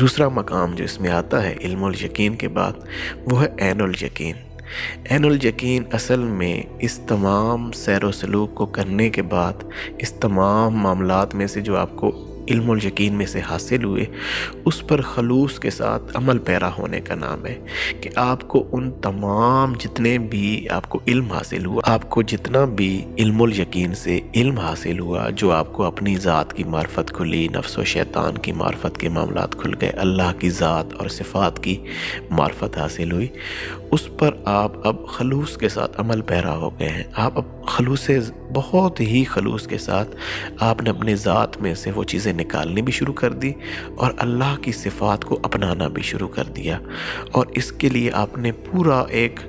دوسرا مقام جو اس میں آتا ہے علم الیقین کے بعد، وہ ہے عین الیقین۔ عین الیقین اصل میں اس تمام سیر و سلوک کو کرنے کے بعد، اس تمام معاملات میں سے جو آپ کو علم الیقین میں سے حاصل ہوئے، اس پر خلوص کے ساتھ عمل پیرا ہونے کا نام ہے، کہ آپ کو ان تمام جتنے بھی آپ کو علم حاصل ہوا، آپ کو جتنا بھی علم الیقین سے علم حاصل ہوا، جو آپ کو اپنی ذات کی معرفت کھلی، نفس و شیطان کی معرفت کے معاملات کھل گئے، اللہ کی ذات اور صفات کی معرفت حاصل ہوئی، اس پر آپ اب خلوص کے ساتھ عمل پیرا ہو گئے ہیں۔ آپ اب بہت ہی خلوص کے ساتھ آپ نے اپنے ذات میں سے وہ چیزیں نکالنی بھی شروع کر دی اور اللہ کی صفات کو اپنانا بھی شروع کر دیا، اور اس کے لیے آپ نے پورا ایک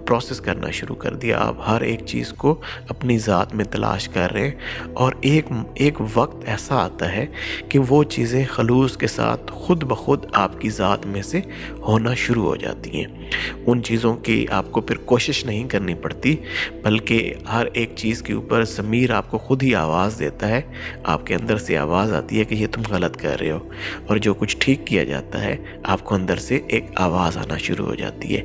پروسیس کرنا شروع کر دیا۔ آپ ہر ایک چیز کو اپنی ذات میں تلاش کر رہے ہیں، اور ایک وقت ایسا آتا ہے کہ وہ چیزیں خلوص کے ساتھ خود بخود آپ کی ذات میں سے ہونا شروع ہو جاتی ہیں۔ ان چیزوں کی آپ کو پھر کوشش نہیں کرنی پڑتی، بلکہ ہر ایک چیز کے اوپر ضمیر آپ کو خود ہی آواز دیتا ہے، آپ کے اندر سے آواز آتی ہے کہ یہ تم غلط کر رہے ہو، اور جو کچھ ٹھیک کیا جاتا ہے آپ کو اندر سے ایک آواز آنا شروع ہو جاتی ہے۔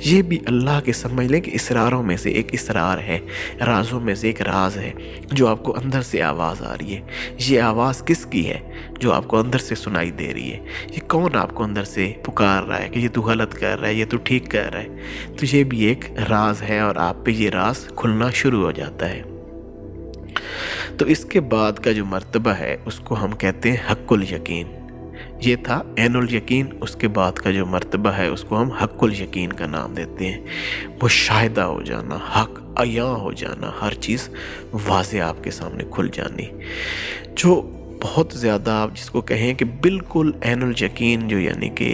یہ بھی اللہ کے سمجھ لیں کہ اسراروں میں سے ایک اسرار ہے، رازوں میں سے ایک راز ہے، جو آپ کو اندر سے آواز آ رہی ہے۔ یہ آواز کس کی ہے جو آپ کو اندر سے سنائی دے رہی ہے؟ یہ کون آپ کو اندر سے پکار رہا ہے کہ یہ تو غلط کر رہا ہے، یہ تو ٹھیک کر رہا ہے؟ تو یہ بھی ایک راز ہے، اور آپ پہ یہ راز کھلنا شروع ہو جاتا ہے۔ تو اس کے بعد کا جو مرتبہ ہے اس کو ہم کہتے ہیں حق الیقین۔ یہ تھا عین الیقین، اس کے بعد کا جو مرتبہ ہے اس کو ہم حق الیقین کا نام دیتے ہیں۔ وہ شاہدہ ہو جانا، حق عیاں ہو جانا، ہر چیز واضح آپ کے سامنے کھل جانی، جو بہت زیادہ آپ جس کو کہیں کہ بالکل عین الیقین، جو یعنی کہ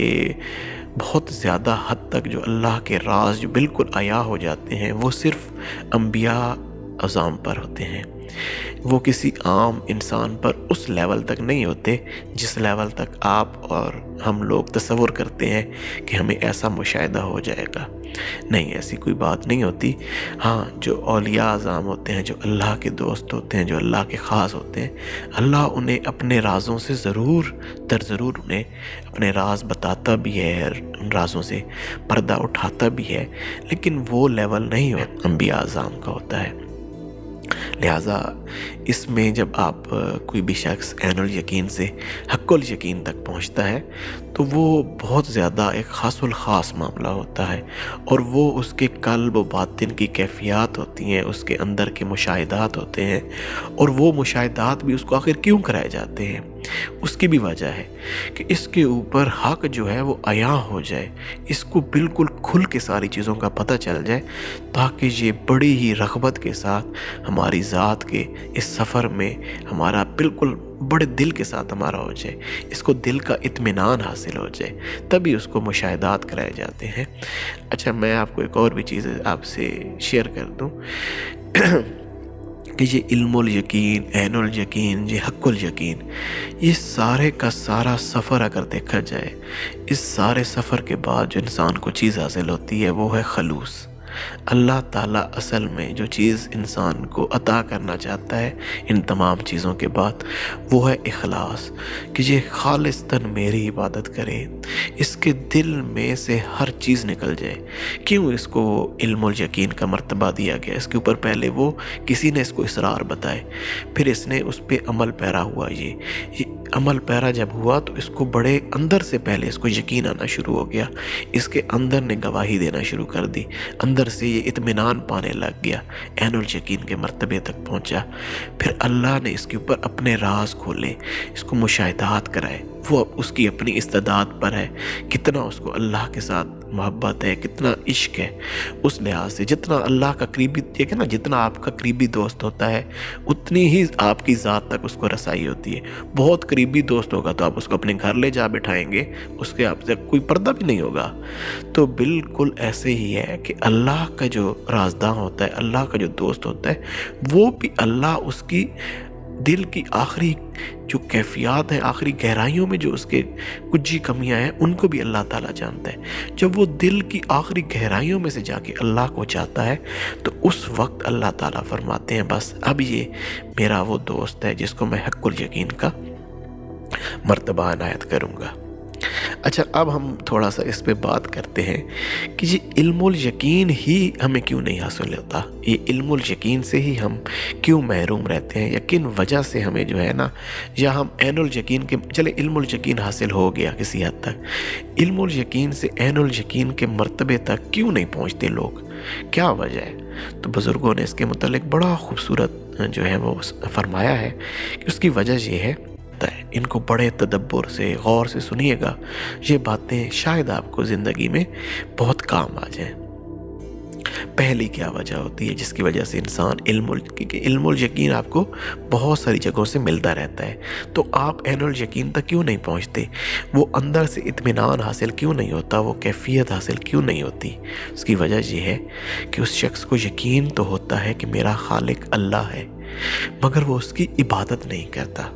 بہت زیادہ حد تک جو اللہ کے راز جو بالکل عیاں ہو جاتے ہیں، وہ صرف انبیاء اعظام پر ہوتے ہیں۔ وہ کسی عام انسان پر اس لیول تک نہیں ہوتے جس لیول تک آپ اور ہم لوگ تصور کرتے ہیں کہ ہمیں ایسا مشاہدہ ہو جائے گا۔ نہیں، ایسی کوئی بات نہیں ہوتی۔ ہاں، جو اولیاء اعظام ہوتے ہیں، جو اللہ کے دوست ہوتے ہیں، جو اللہ کے خاص ہوتے ہیں، اللہ انہیں اپنے رازوں سے ضرور انہیں اپنے راز بتاتا بھی ہے، رازوں سے پردہ اٹھاتا بھی ہے، لیکن وہ لیول نہیں ہوتا انبیاء اعظام کا ہوتا ہے۔ لہٰذا اس میں جب آپ کوئی بھی شخص عین الیقین سے حق الیقین تک پہنچتا ہے تو وہ بہت زیادہ ایک خاص الخاص معاملہ ہوتا ہے، اور وہ اس کے قلب و باطن کی کیفیات ہوتی ہیں، اس کے اندر کے مشاہدات ہوتے ہیں، اور وہ مشاہدات بھی اس کو آخر کیوں کرائے جاتے ہیں؟ اس کی بھی وجہ ہے کہ اس کے اوپر حق جو ہے وہ عیاں ہو جائے، اس کو بالکل کھل کے ساری چیزوں کا پتہ چل جائے، تاکہ یہ بڑی ہی رغبت کے ساتھ ہماری ذات کے اس سفر میں ہمارا بالکل بڑے دل کے ساتھ ہمارا ہو جائے، اس کو دل کا اطمینان حاصل ہو جائے، تبھی اس کو مشاہدات کرائے جاتے ہیں۔ اچھا، میں آپ کو ایک اور بھی چیز آپ سے شیئر کر دوں کہ یہ علم الیقین، عین الیقین، یہ حق الیقین، یہ سارے کا سارا سفر اگر دیکھا جائے، اس سارے سفر کے بعد جو انسان کو چیز حاصل ہوتی ہے وہ ہے خلوص۔ اللہ تعالیٰ اصل میں جو چیز انسان کو عطا کرنا چاہتا ہے ان تمام چیزوں کے بعد، وہ ہے اخلاص، کہ یہ خالصتاً میری عبادت کرے، اس کے دل میں سے ہر چیز نکل جائے۔ کیوں اس کو علم الیقین کا مرتبہ دیا گیا؟ اس کے اوپر پہلے وہ کسی نے اس کو اسرار بتائے، پھر اس نے اس پہ عمل پیرا ہوا۔ یہ عمل پیرا جب ہوا تو اس کو بڑے اندر سے پہلے اس کو یقین آنا شروع ہو گیا، اس کے اندر نے گواہی دینا شروع کر دی، اندر سے یہ اطمینان پانے لگ گیا، عین الیقین کے مرتبے تک پہنچا۔ پھر اللہ نے اس کے اوپر اپنے راز کھولے، اس کو مشاہدات کرائے، وہ اس کی اپنی استعداد پر ہے، کتنا اس کو اللہ کے ساتھ محبت ہے، کتنا عشق ہے۔ اس لحاظ سے جتنا اللہ کا قریبی، دیکھیں نا، جتنا آپ کا قریبی دوست ہوتا ہے اتنی ہی آپ کی ذات تک اس کو رسائی ہوتی ہے۔ بہت قریبی دوست ہوگا تو آپ اس کو اپنے گھر لے جا بٹھائیں گے، اس کے آپ سے کوئی پردہ بھی نہیں ہوگا۔ تو بالکل ایسے ہی ہے کہ اللہ کا جو رازداں ہوتا ہے، اللہ کا جو دوست ہوتا ہے، وہ بھی اللہ اس کی دل کی آخری جو کیفیات ہیں، آخری گہرائیوں میں جو اس کے کچھ جی کمیاں ہیں، ان کو بھی اللہ تعالیٰ جانتا ہے۔ جب وہ دل کی آخری گہرائیوں میں سے جا کے اللہ کو چاہتا ہے تو اس وقت اللہ تعالیٰ فرماتے ہیں بس اب یہ میرا وہ دوست ہے جس کو میں حق الیقین کا مرتبہ عنایت کروں گا۔ اچھا، اب ہم تھوڑا سا اس پہ بات کرتے ہیں کہ یہ علم الیقین ہی ہمیں کیوں نہیں حاصل ہوتا، یہ علم الیقین سے ہی ہم کیوں محروم رہتے ہیں، یا کن وجہ سے ہمیں جو ہے نا، یا ہم عین الیقین کے، چلے علم الیقین حاصل ہو گیا کسی حد تک، علم الیقین سے عین الیقین کے مرتبے تک کیوں نہیں پہنچتے لوگ، کیا وجہ ہے؟ تو بزرگوں نے اس کے متعلق بڑا خوبصورت جو ہے وہ فرمایا ہے کہ اس کی وجہ یہ ہے، ان کو بڑے تدبر سے غور سے سنیے گا، یہ باتیں شاید آپ کو زندگی میں بہت کام آ جائیں۔ پہلی کیا وجہ ہوتی ہے جس کی وجہ سے انسان علم الیقین آپ کو بہت ساری جگہوں سے ملتا رہتا ہے، تو آپ عین الیقین تک کیوں نہیں پہنچتے؟ وہ اندر سے اطمینان حاصل کیوں نہیں ہوتا، وہ کیفیت حاصل کیوں نہیں ہوتی؟ اس کی وجہ یہ ہے کہ اس شخص کو یقین تو ہوتا ہے کہ میرا خالق اللہ ہے، مگر وہ اس کی عبادت نہیں کرتا،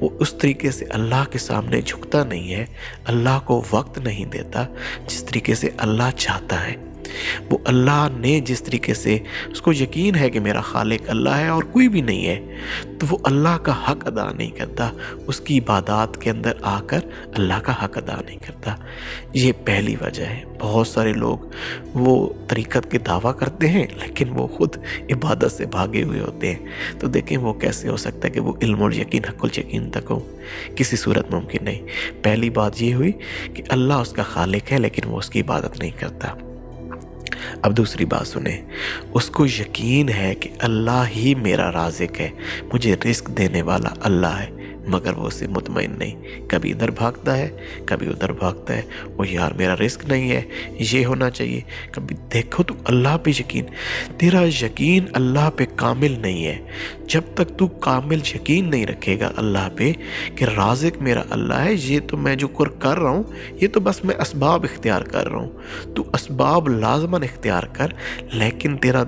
وہ اس طریقے سے اللہ کے سامنے جھکتا نہیں ہے، اللہ کو وقت نہیں دیتا جس طریقے سے اللہ چاہتا ہے۔ وہ اللہ نے جس طریقے سے اس کو یقین ہے کہ میرا خالق اللہ ہے اور کوئی بھی نہیں ہے، تو وہ اللہ کا حق ادا نہیں کرتا، اس کی عبادات کے اندر آ کر اللہ کا حق ادا نہیں کرتا۔ یہ پہلی وجہ ہے۔ بہت سارے لوگ وہ طریقت کے دعویٰ کرتے ہیں لیکن وہ خود عبادت سے بھاگے ہوئے ہوتے ہیں، تو دیکھیں وہ کیسے ہو سکتا ہے کہ وہ علم الیقین حق الیقین تک ہو؟ کسی صورت ممکن نہیں۔ پہلی بات یہ ہوئی کہ اللہ اس کا خالق ہے لیکن وہ اس کی عبادت نہیں کرتا۔ اب دوسری بات سنیں، اس کو یقین ہے کہ اللہ ہی میرا رازق ہے، مجھے رزق دینے والا اللہ ہے، مگر وہ اسے مطمئن نہیں، کبھی ادھر بھاگتا ہے کبھی ادھر بھاگتا ہے، وہ یار میرا رزق نہیں ہے، یہ ہونا چاہیے، کبھی دیکھو تو اللہ پہ یقین، تیرا یقین اللہ پہ کامل نہیں ہے۔ جب تک تو کامل یقین نہیں رکھے گا اللہ پہ کہ رازق میرا اللہ ہے، یہ تو میں جو کر رہا ہوں یہ تو بس میں اسباب اختیار کر رہا ہوں، تو اسباب لازماً اختیار کر، لیکن تیرا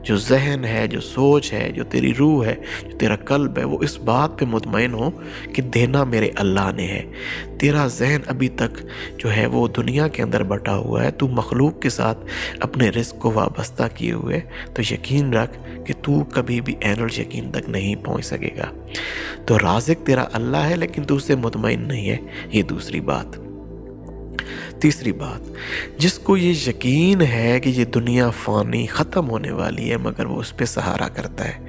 جو ذہن ہے، جو سوچ ہے، جو تیری روح ہے، جو تیرا قلب ہے، وہ اس بات پہ مطمئن ہو کہ دینا میرے اللہ نے ہے۔ تیرا ذہن ابھی تک جو ہے وہ دنیا کے اندر بٹا ہوا ہے، تو مخلوق کے ساتھ اپنے رزق کو وابستہ کیے ہوئے، تو یقین رکھ کہ تو کبھی بھی عین الیقین تک نہیں پہنچ سکے گا۔ تو رازق تیرا اللہ ہے لیکن تو اسے مطمئن نہیں ہے، یہ دوسری بات۔ تیسری بات، جس کو یہ یقین ہے کہ یہ دنیا فانی ختم ہونے والی ہے مگر وہ اس پہ سہارا کرتا ہے،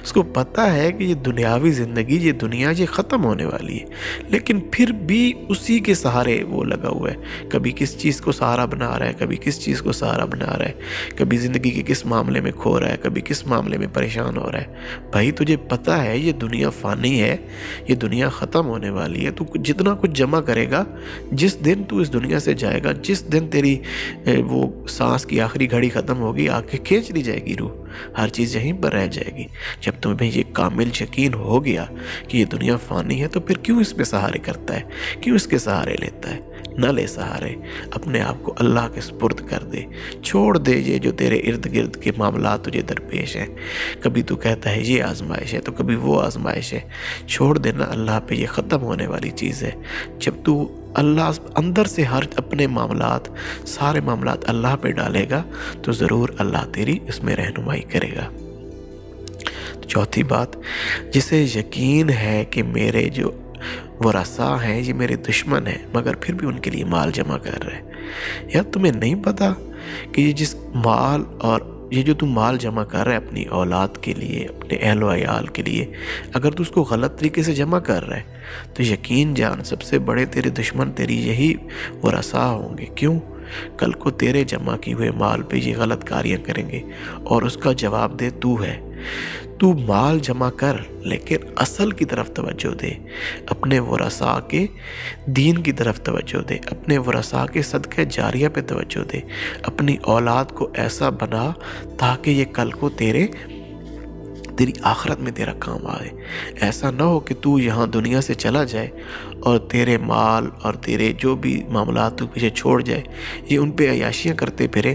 اس کو پتہ ہے کہ یہ دنیاوی زندگی، یہ دنیا یہ ختم ہونے والی ہے، لیکن پھر بھی اسی کے سہارے وہ لگا ہوا ہے، کبھی کس چیز کو سہارا بنا رہا ہے، کبھی کس چیز کو سہارا بنا رہا ہے، کبھی زندگی کے کس معاملے میں کھو رہا ہے، کبھی کس معاملے میں پریشان ہو رہا ہے۔ بھائی تجھے پتہ ہے یہ دنیا فانی ہے، یہ دنیا ختم ہونے والی ہے، تو جتنا کچھ جمع کرے گا، جس دن تو اس دنیا سے جائے گا، جس دن تیری وہ سانس کی آخری گھڑی ختم ہوگی، آ کے کھینچ لی جائے گی روح، ہر چیز یہیں پر رہ جائے گی۔ جب تمہیں یہ کامل یقین ہو گیا کہ یہ دنیا فانی ہے، تو پھر کیوں اس پہ سہارے کرتا ہے، کیوں اس کے سہارے لیتا ہے؟ نہ لے سہارے، اپنے آپ کو اللہ کے سپرد کر دے، چھوڑ دے یہ جو تیرے ارد گرد کے معاملات تجھے درپیش ہیں۔ کبھی تو کہتا ہے یہ آزمائش ہے، تو کبھی وہ آزمائش ہے، چھوڑ دینا اللہ پہ، یہ ختم ہونے والی چیز ہے۔ جب تو اللہ اندر سے ہر اپنے معاملات، سارے معاملات اللہ پہ ڈالے گا، تو ضرور اللہ تیری اس میں رہنمائی کرے گا۔ چوتھی بات، جسے یقین ہے کہ میرے جو ورثاء ہیں یہ میرے دشمن ہیں مگر پھر بھی ان کے لیے مال جمع کر رہے ہیں۔ یا تمہیں نہیں پتا کہ یہ جس مال اور یہ جو تم مال جمع کر رہے اپنی اولاد کے لیے، اپنے اہل و عیال کے لیے، اگر تو اس کو غلط طریقے سے جمع کر رہے تو یقین جان سب سے بڑے تیرے دشمن تیری یہی ورثاء ہوں گے۔ کیوں؟ کل کو تیرے جمع کیے ہوئے مال پہ یہ غلط کاریاں کریں گے اور اس کا جواب دے تو ہے۔ تو مال جمع کر لیکن اصل کی طرف توجہ دے، اپنے ورثاء کے دین کی طرف توجہ دے، اپنے ورثاء کے صدقہ جاریہ پہ توجہ دے، اپنی اولاد کو ایسا بنا تاکہ یہ کل کو تیری آخرت میں تیرا کام آئے۔ ایسا نہ ہو کہ تو یہاں دنیا سے چلا جائے اور تیرے مال اور تیرے جو بھی معاملات تو پیچھے چھوڑ جائے، یہ ان پہ عیاشیاں کرتے پھرے،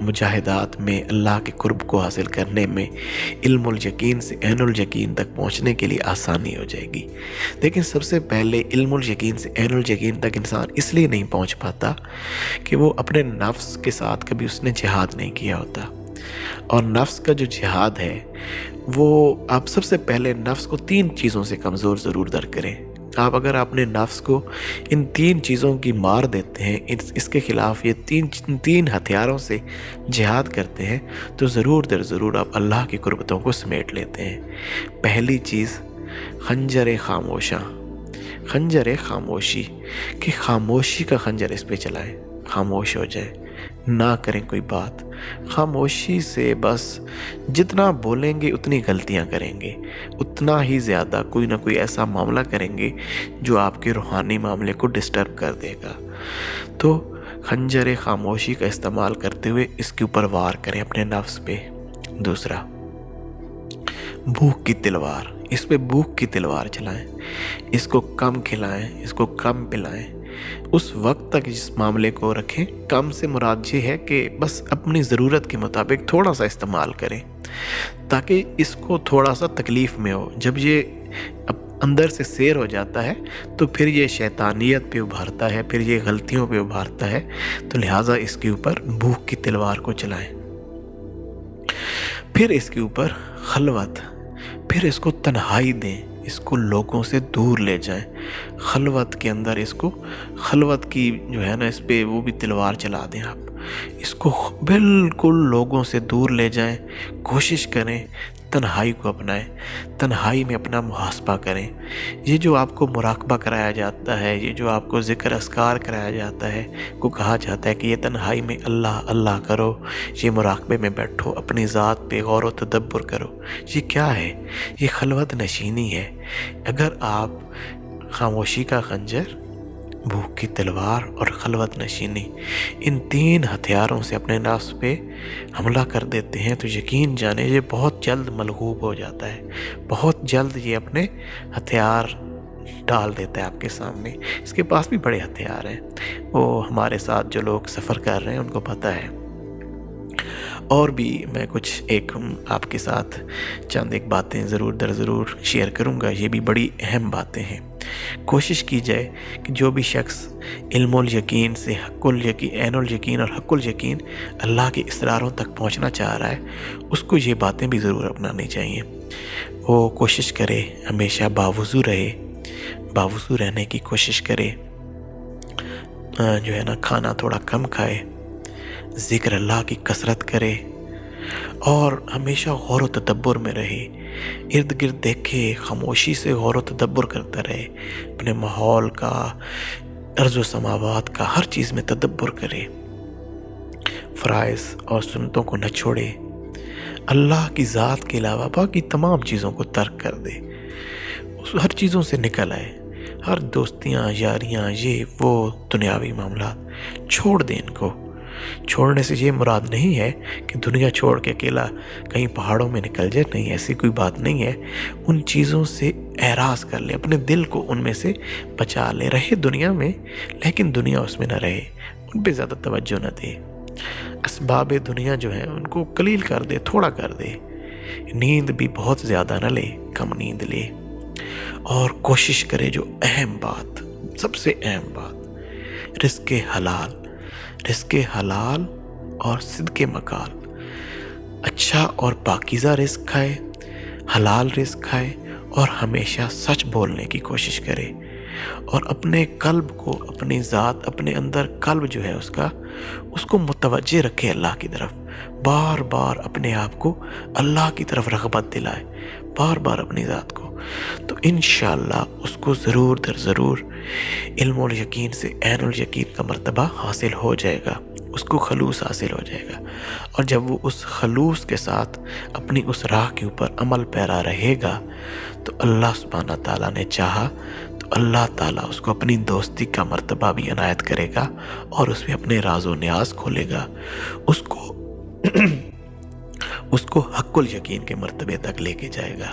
مجاہدات میں اللہ کے قرب کو حاصل کرنے میں علم الیقین سے عین الیقین تک پہنچنے کے لیے آسانی ہو جائے گی۔ لیکن سب سے پہلے علم الیقین سے عین الیقین تک انسان اس لیے نہیں پہنچ پاتا کہ وہ اپنے نفس کے ساتھ کبھی اس نے جہاد نہیں کیا ہوتا۔ اور نفس کا جو جہاد ہے وہ آپ سب سے پہلے نفس کو 3 چیزوں سے کمزور ضرور در کریں۔ آپ اگر اپنے نفس کو ان 3 چیزوں کی مار دیتے ہیں، اس کے خلاف یہ تین ہتھیاروں سے جہاد کرتے ہیں، تو ضرور در ضرور آپ اللہ کی قربتوں کو سمیٹ لیتے ہیں۔ پہلی چیز خنجر خاموشاں، خنجر خاموشی، کہ خاموشی کا خنجر اس پہ چلائیں، خاموش ہو جائیں، نہ کریں کوئی بات۔ خاموشی سے بس جتنا بولیں گے اتنی غلطیاں کریں گے، اتنا ہی زیادہ کوئی نہ کوئی ایسا معاملہ کریں گے جو آپ کے روحانی معاملے کو ڈسٹرب کر دے گا۔ تو خنجر خاموشی کا استعمال کرتے ہوئے اس کے اوپر وار کریں اپنے نفس پہ۔ دوسرا، بھوک کی تلوار، اس پہ بھوک کی تلوار چلائیں، اس کو کم کھلائیں، اس کو کم پلائیں، اس وقت تک اس معاملے کو رکھیں۔ کم سے مراد یہ ہے کہ بس اپنی ضرورت کے مطابق تھوڑا سا استعمال کریں، تاکہ اس کو تھوڑا سا تکلیف میں ہو۔ جب یہ اندر سے سیر ہو جاتا ہے تو پھر یہ شیطانیت پہ ابھارتا ہے، پھر یہ غلطیوں پہ ابھارتا ہے، تو لہٰذا اس کے اوپر بھوک کی تلوار کو چلائیں۔ پھر اس کے اوپر خلوت، پھر اس کو تنہائی دیں، اس کو لوگوں سے دور لے جائیں۔ خلوت کے اندر اس کو، خلوت کی جو ہے نا اس پہ وہ بھی تلوار چلا دیں آپ، اس کو بالکل لوگوں سے دور لے جائیں۔ کوشش کریں تنہائی کو اپنائیں، تنہائی میں اپنا محاسبہ کریں۔ یہ جو آپ کو مراقبہ کرایا جاتا ہے، یہ جو آپ کو ذکر اذکار کرایا جاتا ہے، کو کہا جاتا ہے کہ یہ تنہائی میں اللہ اللہ کرو، یہ مراقبے میں بیٹھو، اپنی ذات پہ غور و تدبر کرو، یہ کیا ہے؟ یہ خلوت نشینی ہے۔ اگر آپ خاموشی کا خنجر، بھوک کی تلوار اور خلوت نشینی، ان 3 ہتھیاروں سے اپنے نفس پہ حملہ کر دیتے ہیں تو یقین جانیں یہ بہت جلد ملغوب ہو جاتا ہے، بہت جلد یہ اپنے ہتھیار ڈال دیتا ہے آپ کے سامنے۔ اس کے پاس بھی بڑے ہتھیار ہیں، وہ ہمارے ساتھ جو لوگ سفر کر رہے ہیں ان کو پتہ ہے۔ اور بھی میں کچھ آپ کے ساتھ چند ایک باتیں ضرور شیئر کروں گا، یہ بھی بڑی اہم باتیں ہیں۔ کوشش کی جائے کہ جو بھی شخص علم الیقین سے حق الیقین، عین الیقین اور حق الیقین اللہ کے اسراروں تک پہنچنا چاہ رہا ہے، اس کو یہ باتیں بھی ضرور اپنانی چاہیے۔ وہ کوشش کرے ہمیشہ باوضو رہے، باوضو رہنے کی کوشش کرے، جو ہے نا کھانا تھوڑا کم کھائے، ذکر اللہ کی کثرت کرے، اور ہمیشہ غور و تدبر میں رہے۔ ارد گرد دیکھے، خاموشی سے غور و تدبر کرتا رہے، اپنے ماحول کا، ارض و سماوات کا، ہر چیز میں تدبر کرے، فرائض اور سنتوں کو نہ چھوڑے، اللہ کی ذات کے علاوہ باقی تمام چیزوں کو ترک کر دے، ہر چیزوں سے نکل آئے، ہر دوستیاں، یاریاں، یہ وہ دنیاوی معاملات چھوڑ دیں۔ ان کو چھوڑنے سے یہ مراد نہیں ہے کہ دنیا چھوڑ کے اکیلا کہیں پہاڑوں میں نکل جائے، نہیں، ایسی کوئی بات نہیں ہے۔ ان چیزوں سے اعراض کر لے، اپنے دل کو ان میں سے بچا لے، رہے دنیا میں لیکن دنیا اس میں نہ رہے، ان پہ زیادہ توجہ نہ دے، اسباب دنیا جو ہیں ان کو قلیل کر دے، تھوڑا کر دے، نیند بھی بہت زیادہ نہ لے، کم نیند لے، اور کوشش کرے جو اہم بات، سب سے اہم بات، رزق حلال، رزق حلال اور صدق مقال، اچھا اور پاکیزہ رزق کھائے، حلال رزق کھائے، اور ہمیشہ سچ بولنے کی کوشش کرے، اور اپنے قلب کو، اپنی ذات، اپنے اندر قلب جو ہے اس کو متوجہ رکھے اللہ کی طرف، بار بار اپنے آپ کو اللہ کی طرف رغبت دلائے، بار بار اپنی ذات کو، تو انشاءاللہ اس کو ضرور در ضرور علم الیقین سے عین الیقین کا مرتبہ حاصل ہو جائے گا، اس کو خلوص حاصل ہو جائے گا۔ اور جب وہ اس خلوص کے ساتھ اپنی اس راہ کے اوپر عمل پیرا رہے گا تو اللہ سبحانہ تعالیٰ نے چاہا تو اللہ تعالیٰ اس کو اپنی دوستی کا مرتبہ بھی عنایت کرے گا، اور اس میں اپنے راز و نیاز کھولے گا، اس کو حق الیقین کے مرتبے تک لے کے جائے گا،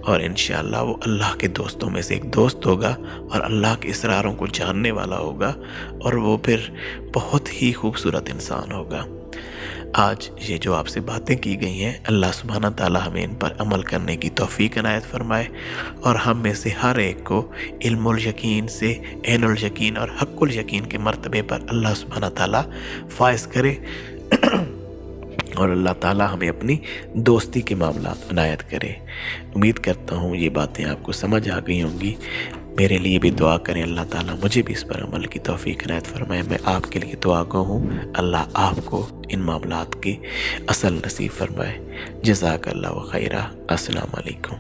اور انشاءاللہ وہ اللہ کے دوستوں میں سے ایک دوست ہوگا، اور اللہ کے اسراروں کو جاننے والا ہوگا، اور وہ پھر بہت ہی خوبصورت انسان ہوگا۔ آج یہ جو آپ سے باتیں کی گئی ہیں، اللہ سبحانہ تعالیٰ ہمیں ان پر عمل کرنے کی توفیق عنایت فرمائے، اور ہم میں سے ہر ایک کو علم الیقین سے عین الیقین اور حق الیقین کے مرتبے پر اللہ سبحانہ تعالیٰ فائز کرے، اور اللہ تعالیٰ ہمیں اپنی دوستی کے معاملات عنایت کرے۔ امید کرتا ہوں یہ باتیں آپ کو سمجھ آ گئی ہوں گی۔ میرے لیے بھی دعا کریں، اللہ تعالیٰ مجھے بھی اس پر عمل کی توفیق عنایت فرمائے۔ میں آپ کے لیے دعا گو ہوں، اللہ آپ کو ان معاملات کی اصل نصیب فرمائے۔ جزاک اللہ خیرہ۔ السلام علیکم۔